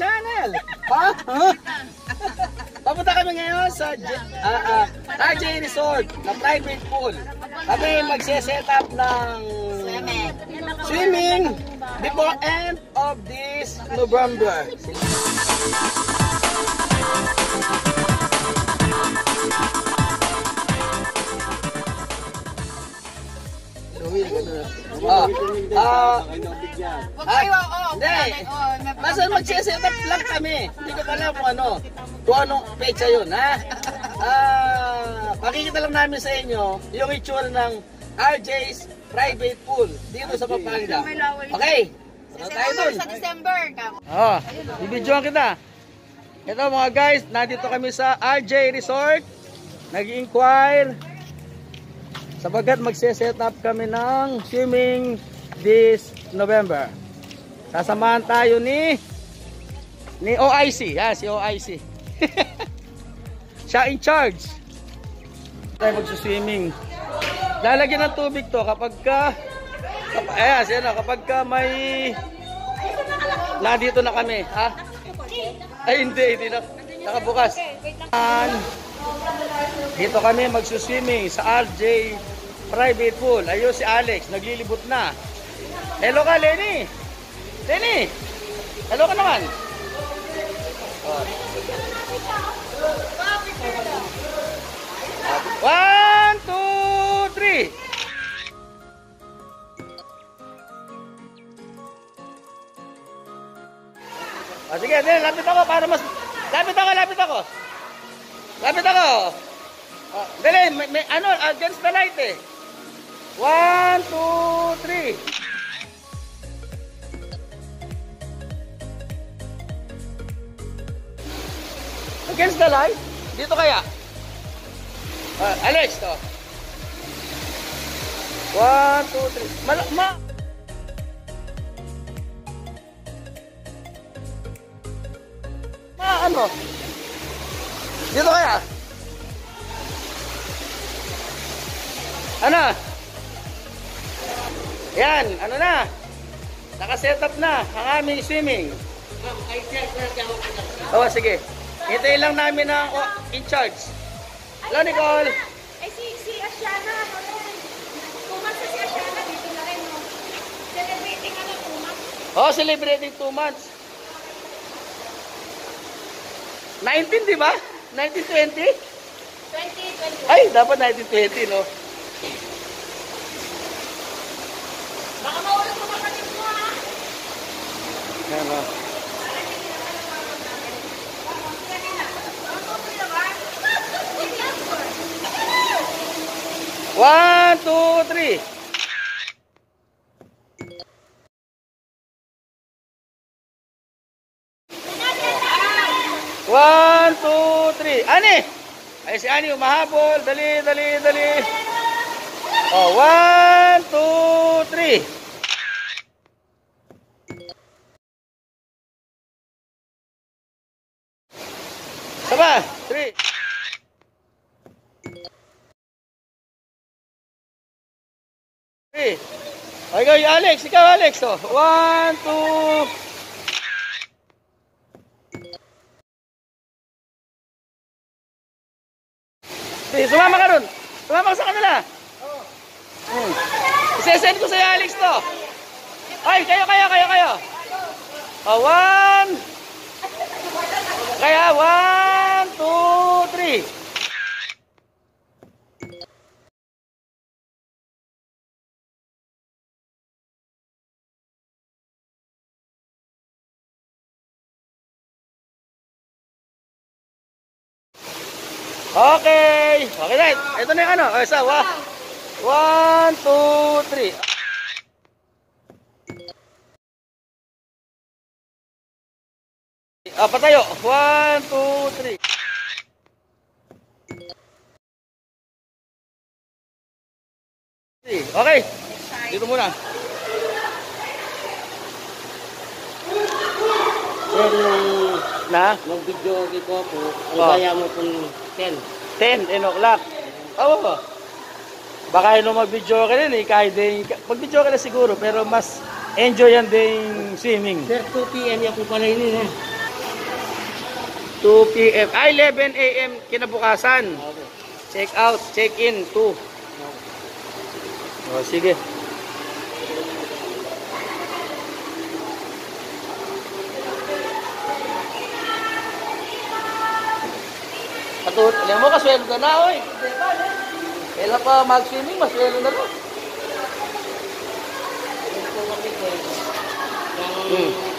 channel. Ha? Papunta kami ngayon sa RJ Resort na private pool. Kami magse-set up ng swimming before end of this November. Basta magse-set up lang kami. Hindi ko alam kung anong pecha yun, ha? Pakikita lang namin sa inyo yung itsura ng RJ's private pool dito sa Pampanga. Okay? Tayo dun. Sa December. Ibidyoan kita. Ito mga guys, nandito kami sa RJ Resort. Nag-inquire sabagat magse-set up kami ng swimming this November. Sasamahan tayo ni OIC. Si OIC. Siya in charge. Tayo magsuswimming. Lalagyan ng tubig to kapag may nandito na kami. Ha? Ay hindi na. Nakabukas. Dito kami magsuswimming sa RJ private pool. Ayun si Alex, naglilibot na. Hello ka, Lenny. Lenny. Hello ka naman. One, two, three. Sige, lapit ako para mas lapit ako. Dali, may against the light eh. 1, 2, 3. Against the light? Dito kaya? Alex, to. 1, 2, 3. Dito kaya? Yan, na? Naka-setup na ang aming swimming. Sige. Hintayin lang namin ang in charge. Hello, Nicole. Si Asiana. 2 months na si Asiana. Dito na rin. Celebrating 2 months. Celebrating 2 months. 19, di ba? 1920? 2021. Ay, dapat 1920, no? Baka maulit mo kapatid mo, ha? Yan, no? One, two, three. One, two, three. Ani! Ay, si Ani umahabol. Dali. 1, 2, 3. Saba, 3. Okay, Alex. Ikaw, Alex. 1, 2. Sumama ka dun. Sumama ka sa kanila. Isesend ko sa'yo, Alex, to. Ay, kayo. 1. Kaya, 1, 2, 3. Okay, right. Ito na yung isa, 1, 2, 3. Patayo. 1, 2, 3. Okay. Dito muna. Sir, mag-video ko po. Ang kaya mo pong 10 o'clock. Oo. Baka yun mag-video ka rin eh. Kahit din, mag-video ka na siguro. Pero mas enjoy yan din swimming. Sir, 2 p.m. yan po pala yun eh. 2 p.m. 11 a.m. kinabukasan. Opo. Check out, check in 2. O, sige. Patut, alam mo, kaswelo ka na, oy. Kailan pa mag-swimming, maswelo na rin. Yun po kami, sir. Yung Hmm.